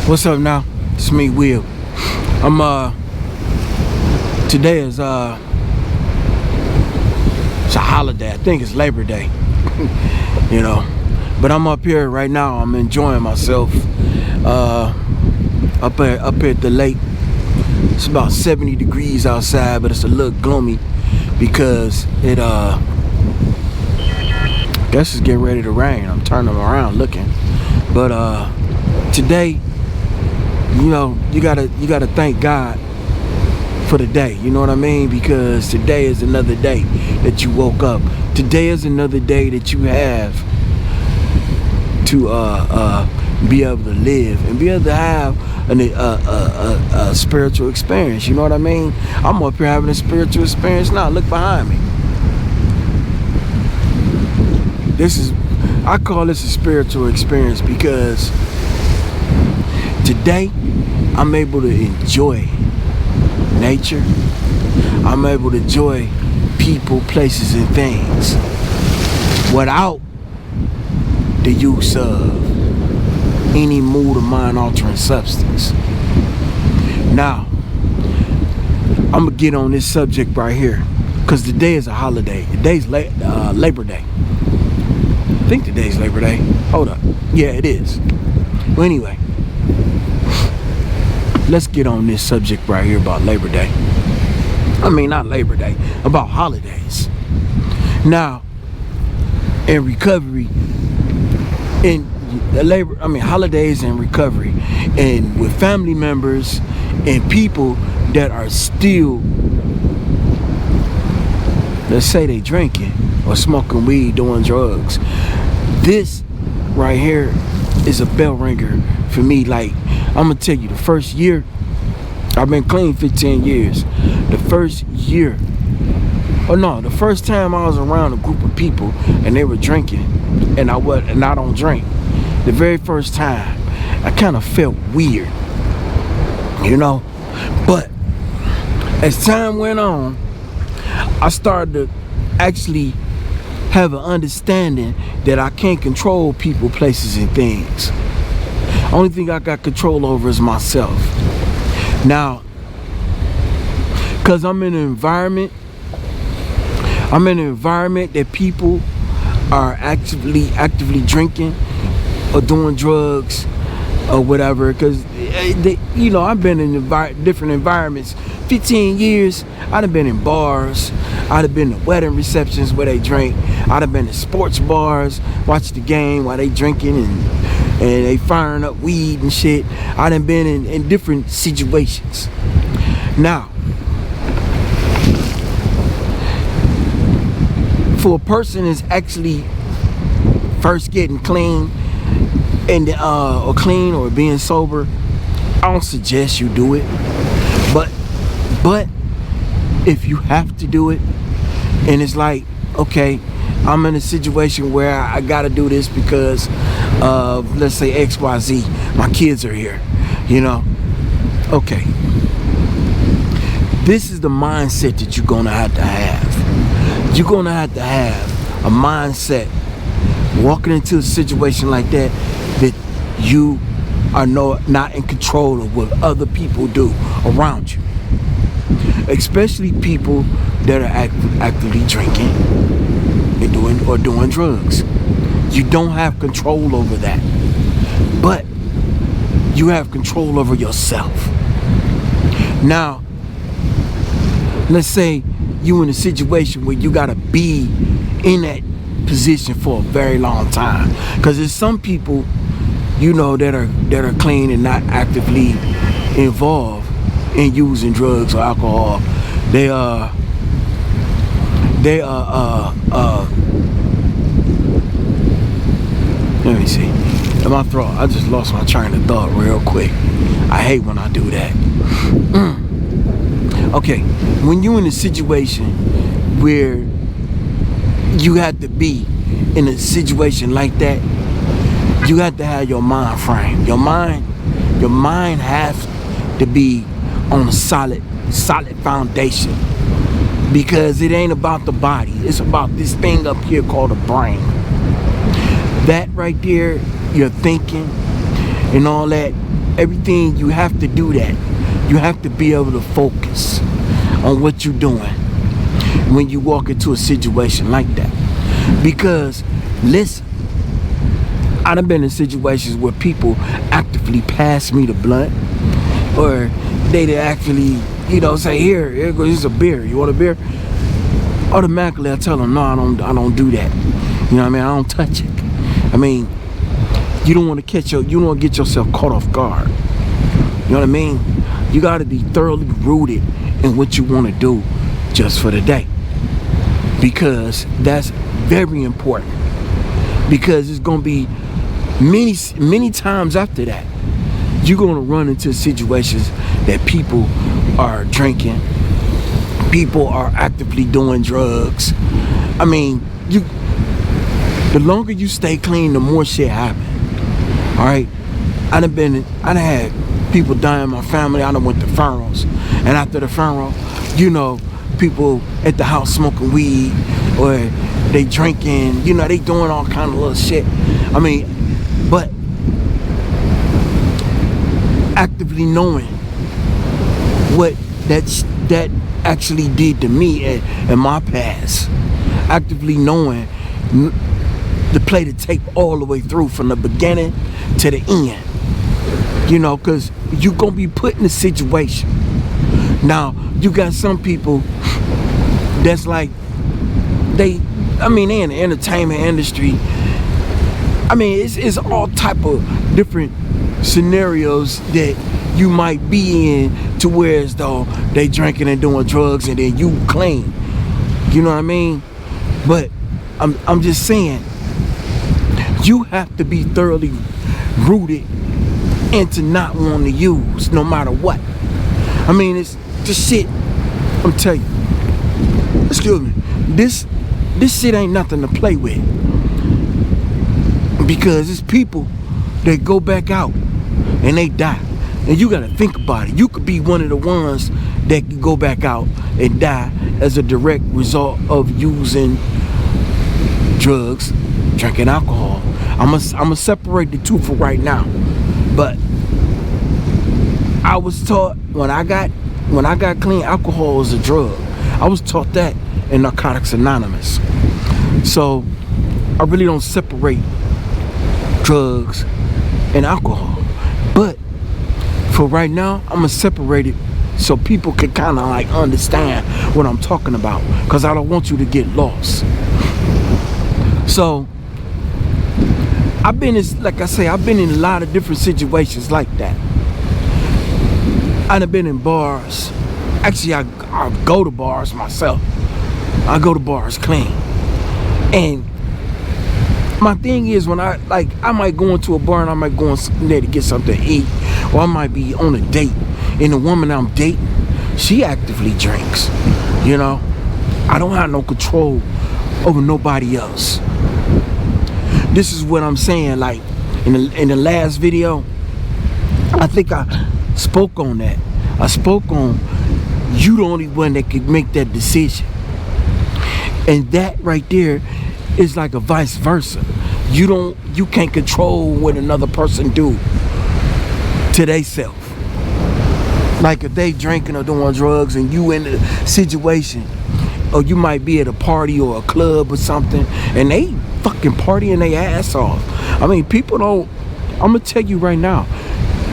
What's up now? It's me, Will. Today is it's a holiday. I think it's Labor Day. you know. But I'm up here right now. I'm enjoying myself. Up here at the lake. It's about 70 degrees outside, but it's a little gloomy because it guess it's getting ready to rain. I'm turning around looking. But today, you gotta thank God for the day. You know what I mean? Because today is another day that you woke up. Today is another day that you have to be able to live and be able to have a spiritual experience. You know what I mean? I'm up here having a spiritual experience now. Look behind me. I call this a spiritual experience because today I'm able to enjoy nature. I'm able to enjoy people, places, and things without the use of any mood or mind altering substance. Now, I'm gonna get on this subject right here because today is a holiday. Today's Labor Day. I think today's Labor Day. Hold up. Yeah, it is. Well, anyway, let's get on this subject right here about Labor Day. I mean, not Labor Day, about holidays. Now, in recovery, holidays and recovery, and with family members and people that are still, let's say they drinking or smoking weed, doing drugs. This right here is a bell ringer for me. Like, I'm gonna tell you, the first year, I've been clean 15 years. The first time I was around a group of people and they were drinking, and I don't drink. The very first time, I kind of felt weird, But as time went on, I started to actually have an understanding that I can't control people, places, and things. Only thing I got control over is myself. Now, because I'm in an environment that people are actively drinking or doing drugs or whatever, because I've been in different environments. 15 years, I'd have been in bars, I'd have been to wedding receptions where they drink, I'd have been to sports bars, watch the game while they drinking and they firing up weed and shit. I'd have been in different situations. Now, for a person that's actually first getting clean and or clean or being sober, I don't suggest you do it. But if you have to do it, and it's like, okay, I'm in a situation where I gotta do this because of, let's say, XYZ, my kids are here, okay, this is the mindset that you're gonna have to have. You're gonna have to have a mindset walking into a situation like that you are not in control of what other people do around you, especially people that are actively drinking and doing drugs. You don't have control over that, but you have control over yourself. Now, let's say you in a situation where you gotta be in that position for a very long time, because there's some people that are clean and not actively involved in using drugs or alcohol. Let me see. In my throat, I just lost my train of thought real quick. I hate when I do that. Okay, when you're in a situation where you have to be in a situation like that, you have to have your mind frame. Your mind has to be on a solid foundation, because it ain't about the body. It's about this thing up here called the brain. That right there, your thinking and all that, everything, you have to do that. You have to be able to focus on what you're doing when you walk into a situation like that. Because, listen, I done been in situations where people actively pass me the blunt, or they actually, say, here goes a beer. You want a beer? Automatically, I tell them, no, I don't do that. You know what I mean? I don't touch it. I mean, you don't want to get yourself caught off guard. You know what I mean? You got to be thoroughly rooted in what you want to do just for the day, because that's very important. Because it's gonna be many times after that, you're gonna run into situations that people are drinking, people are actively doing drugs. I mean, the longer you stay clean, the more shit happen. All right, I done had people die in my family. I done went to funerals, and after the funeral, people at the house smoking weed, or they drinking, they doing all kind of little shit. I mean, but actively knowing what that actually did to me in my past, actively knowing to play the tape all the way through from the beginning to the end, because you're gonna be put in a situation. Now, you got some people that's like, they in the entertainment industry. I mean, it's all type of different scenarios that you might be in, to where as though they drinking and doing drugs and then you clean. You know what I mean? But I'm just saying, you have to be thoroughly rooted into not wanting to use, no matter what. I mean, it's this shit. I'm telling you, excuse me, this shit ain't nothing to play with, because it's people that go back out and they die, and you gotta think about it. You could be one of the ones that can go back out and die as a direct result of using drugs, drinking alcohol. I'm gonna separate the two for right now, but I was taught when I got clean, alcohol is a drug. I was taught that in Narcotics Anonymous. So I really don't separate drugs and alcohol. But for right now, I'm gonna separate it so people can kind of like understand what I'm talking about, because I don't want you to get lost. So I've been in a lot of different situations like that. I've been in bars. Actually, I go to bars myself. I go to bars clean. And my thing is, when I might go into a bar and I might go in there to get something to eat, or I might be on a date, and the woman I'm dating, she actively drinks. I don't have no control over nobody else. This is what I'm saying. Like in the last video, I think I spoke on that. I spoke on, you the only one that could make that decision. And that right there is like a vice versa. You can't control what another person do to they self. Like if they drinking or doing drugs and you in the situation, or you might be at a party or a club or something, and they fucking partying their ass off. I mean, people don't, I'm gonna tell you right now,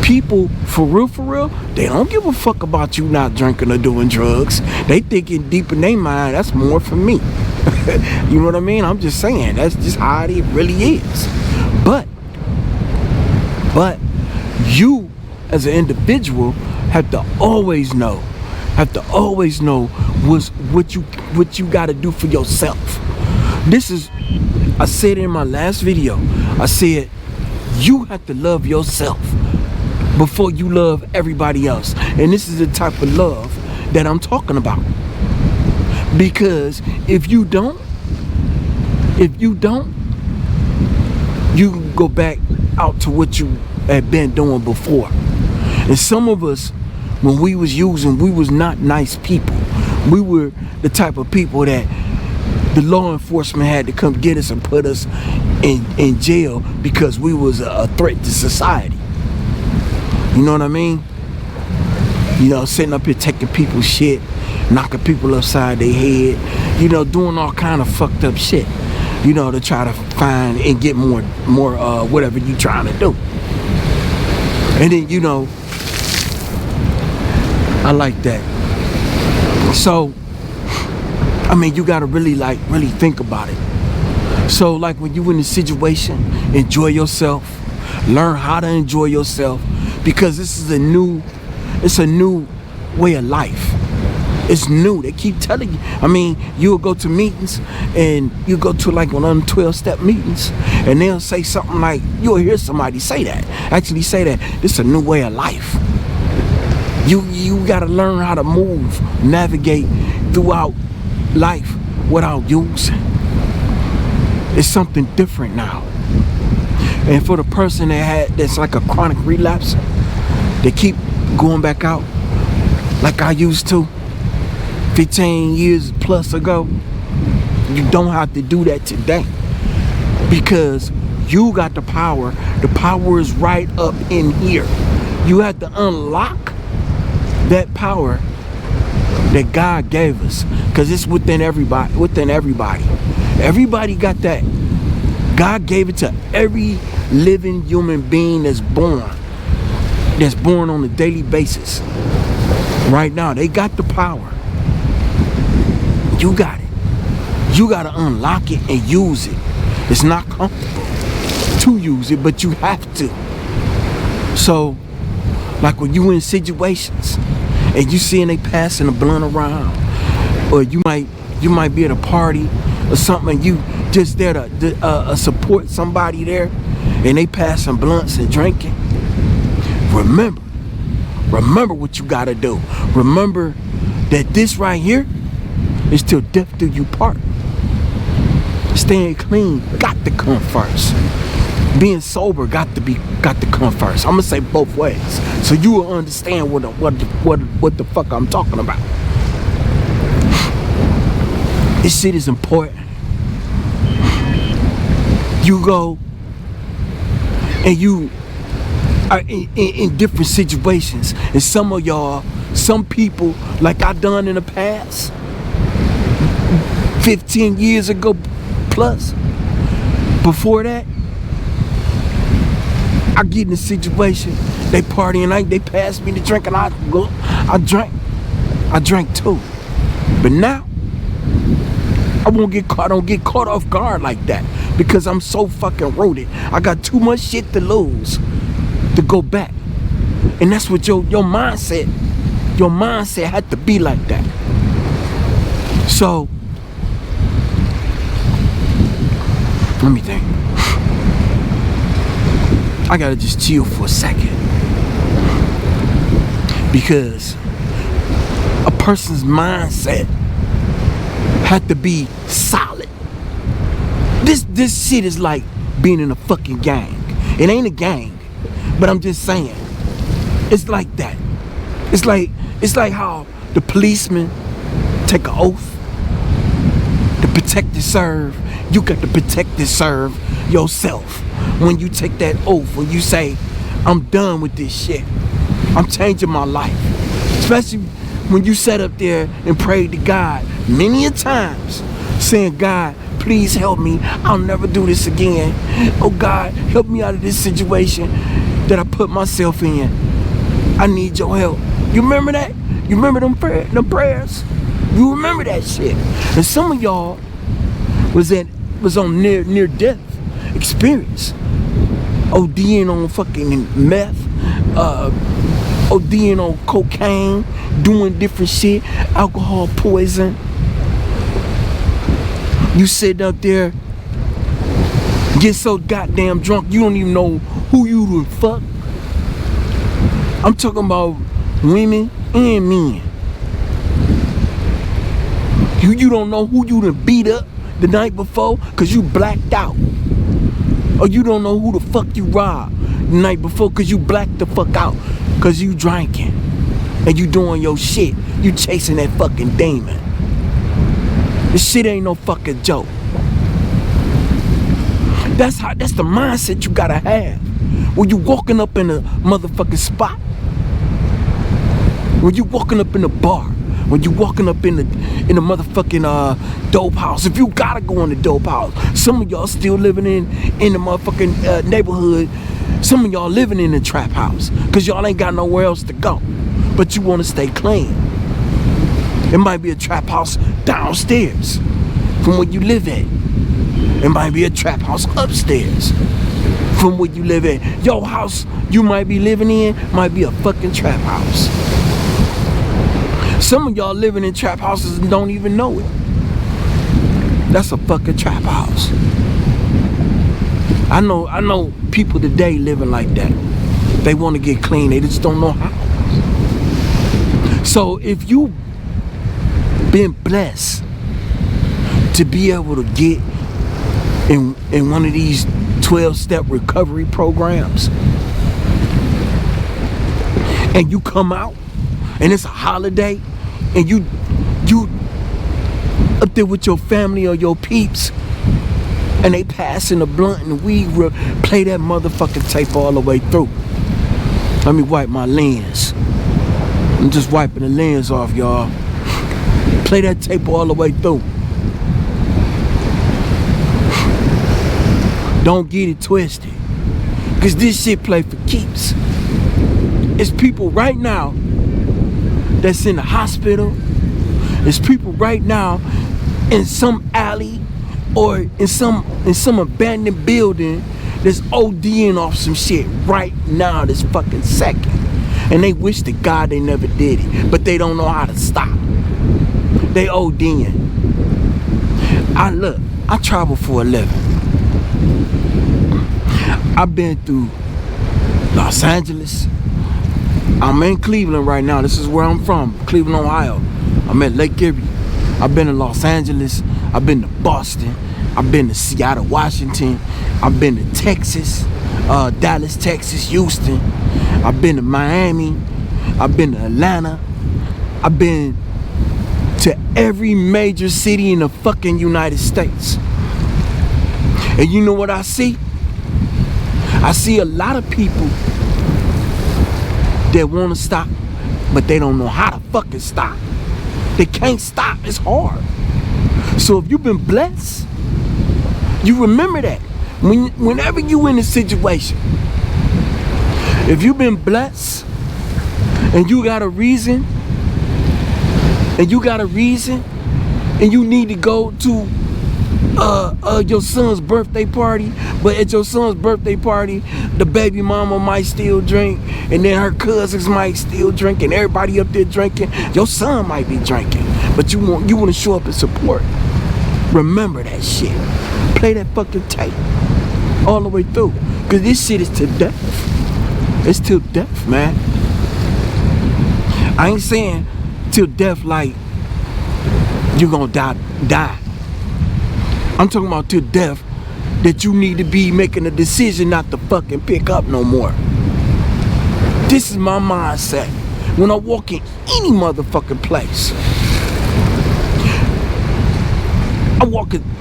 people, for real, they don't give a fuck about you not drinking or doing drugs. They thinking deep in their mind, that's more for me. You know what I mean? I'm just saying, that's just how it really is. But you as an individual have to always know what you got to do for yourself. I said in my last video, I said you have to love yourself before you love everybody else. And this is the type of love that I'm talking about. Because if you don't, you can go back out to what you had been doing before. And some of us, when we was using, we was not nice people. We were the type of people that the law enforcement had to come get us and put us in jail because we was a threat to society. You know what I mean? You know, sitting up here taking people's shit, knocking people upside their head, you know, doing all kind of fucked up shit, you know, to try to find and get more whatever you trying to do. And then, you know, I like that. So, I mean, you gotta really think about it. So, like, when you in a situation, enjoy yourself, learn how to enjoy yourself, because this is a new way of life. It's new. They keep telling you. I mean, you'll go to meetings and you go to like one of them 12-step meetings, and they'll say something like, you'll hear somebody say that, actually say that this is a new way of life. You gotta learn how to move, navigate throughout life without using. It's something different now. And for the person that's like a chronic relapse, they keep going back out like I used to 15 years plus ago, you don't have to do that today, because you got the power. The power is right up in here. You have to unlock that power that God gave us, because it's within everybody. Everybody got that. God gave it to every living human being that's born on a daily basis. Right now, they got the power. You got it. You got to unlock it and use it. It's not comfortable to use it, but you have to. So, like when you in situations and you seeing they passing a blunt around, or you might be at a party or something, and you just there to support somebody there, and they passing blunts and drinking. Remember what you gotta do. Remember that this right here is till death do you part. Staying clean got to come first. Being sober got to come first. I'm gonna say both ways, so you will understand what the fuck I'm talking about. This shit is important. You go and you are in different situations, and some people, like I done in the past 15 years ago plus, before that, I get in a situation, they partying, they pass me the drink, and I drank too. But now I don't get caught off guard like that, because I'm so fucking rooted. I got too much shit to lose to go back. And that's what your mindset had to be like that. So let me think. I gotta just chill for a second, because a person's mindset had to be solid. This shit is like being in a fucking gang. It ain't a gang, but I'm just saying, it's like that. It's like how the policemen take an oath to protect and serve. You got to protect and serve yourself. When you take that oath, when you say, I'm done with this shit, I'm changing my life. Especially when you sat up there and prayed to God many a times, saying, God, please help me. I'll never do this again. Oh God, help me out of this situation that I put myself in. I need your help. You remember that? You remember them prayers? You remember that shit? And some of y'all was on near death experience. ODing on fucking meth, ODing on cocaine, doing different shit, alcohol poison. You sit up there, get so goddamn drunk, you don't even know who you would fuck. I'm talking about women and men. You don't know who you done beat up the night before because you blacked out. Or you don't know who the fuck you robbed the night before because you blacked the fuck out, because you drinking and you doing your shit. You chasing that fucking demon. This shit ain't no fucking joke. That's the mindset you gotta have When you walking up in a motherfucking spot, when you walking up in the bar, when you walking up in the motherfucking dope house, if you gotta go in the dope house, some of y'all still living in the motherfucking neighborhood. Some of y'all living in the trap house because y'all ain't got nowhere else to go, but you want to stay clean. It might be a trap house downstairs from where you live at. It might be a trap house upstairs from where you live at. Your house you might be living in might be a fucking trap house. Some of y'all living in trap houses and don't even know it. That's a fucking trap house. I know people today living like that. They want to get clean, they just don't know how. So if you been blessed to be able to get in one of these 12-step recovery programs, and you come out and it's a holiday and you up there with your family or your peeps and they passing the blunt and we play that motherfucking tape all the way through. Let me wipe my lens. I'm just wiping the lens off, y'all. Play that tape all the way through. Don't get it twisted, cause this shit play for keeps. It's people right now that's in the hospital. It's people right now in some alley or in some abandoned building that's ODing off some shit right now, this fucking second. And they wish to God they never did it, but they don't know how to stop. They ODing. I travel for a living. I've been through Los Angeles. I'm in Cleveland right now. This is where I'm from, Cleveland, Ohio. I'm at Lake Erie. I've been to Los Angeles. I've been to Boston. I've been to Seattle, Washington. I've been to Texas, Dallas, Texas, Houston. I've been to Miami. I've been to Atlanta. I've been to every major city in the fucking United States. And you know what I see? I see a lot of people that want to stop, but they don't know how to fucking stop. They can't stop. It's hard. So if you've been blessed, you remember that. Whenever you in a situation, if you've been blessed and you got a reason, and you need to go to your son's birthday party, but at your son's birthday party, the baby mama might still drink, and then her cousins might still drink, and everybody up there drinking. Your son might be drinking, but you want to show up and support. Remember that shit. Play that fucking tape all the way through, cause this shit is to death. It's till death, man. I ain't saying till death like you gonna die. I'm talking about till death that you need to be making a decision not to fucking pick up no more. This is my mindset when I walk in any motherfucking place. I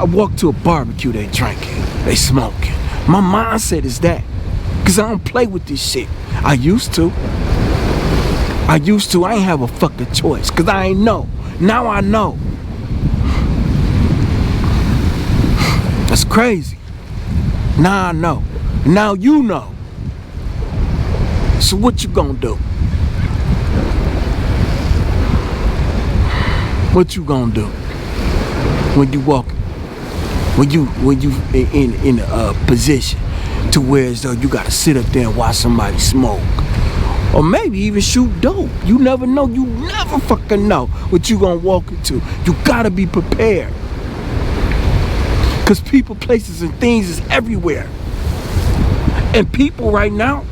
walk to a barbecue, they drinking, they smoking. My mindset is that, cause I don't play with this shit. I used to. I ain't have a fucking choice, cause I ain't know. Now I know. That's crazy. Now I know. Now you know. So what you gonna do? What you gonna do when you walk? When you in a position to where as though you gotta sit up there and watch somebody smoke, or maybe even shoot dope. You never know. You never fucking know what you gonna walk into. You gotta be prepared. Cause people, places, and things is everywhere. And people right now,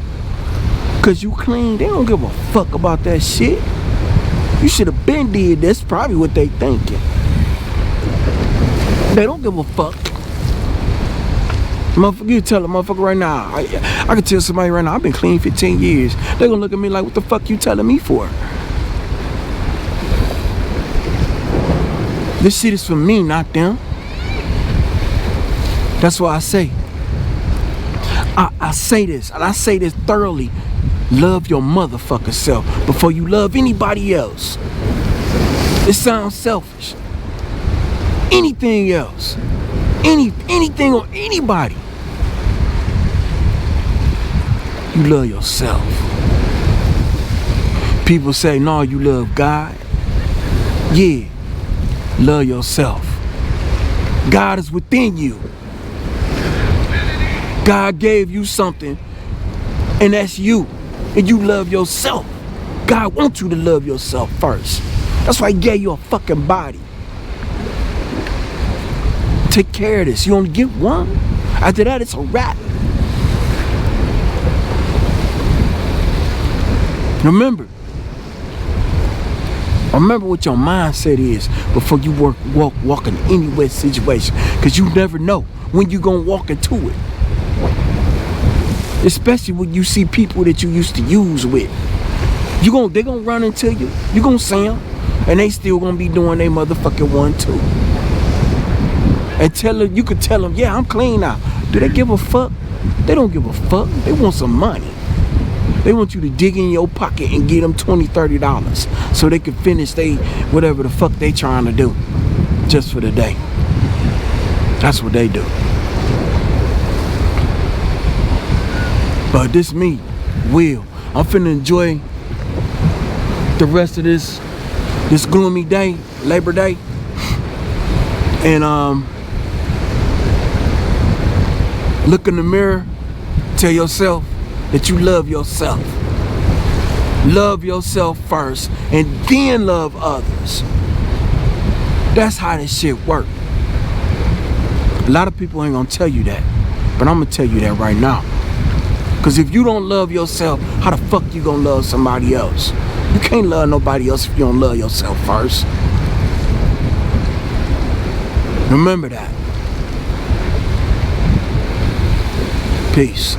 cause you clean, they don't give a fuck about that shit. You should have been did. That's probably what they thinking. They don't give a fuck. Motherfucker, you tell a motherfucker right now, I can tell somebody right now, I've been clean 15 years. They gonna look at me like, what the fuck you telling me for? This shit is for me, not them. That's why I say, I say this, and I say this thoroughly. Love your motherfucking self before you love anybody else. It sounds selfish. Anything else, anything or anybody, you love yourself. People say, no, you love God. Yeah, love yourself. God is within you. God gave you something, and that's you. And you love yourself. God wants you to love yourself first. That's why he gave you a fucking body. Take care of this. You only get one. After that, it's a wrap. Remember what your mindset is before you walk in any wet situation. Because you never know when you're going to walk into it. Especially when you see people that you used to use with. They're going to run into you. You're going to see them. And they still going to be doing their motherfucking one too. And you could tell them, yeah, I'm clean now. Do they give a fuck? They don't give a fuck. They want some money. They want you to dig in your pocket and get them $20, $30 so they can finish whatever the fuck they trying to do just for the day. That's what they do. But this me, Will. I'm finna enjoy the rest of this gloomy day, Labor Day. And look in the mirror, tell yourself that you love yourself. Love yourself first and then love others. That's how this shit work. A lot of people ain't gonna tell you that, but I'm gonna tell you that right now. Cause if you don't love yourself, how the fuck you gonna love somebody else? You can't love nobody else if you don't love yourself first. Remember that. Peace.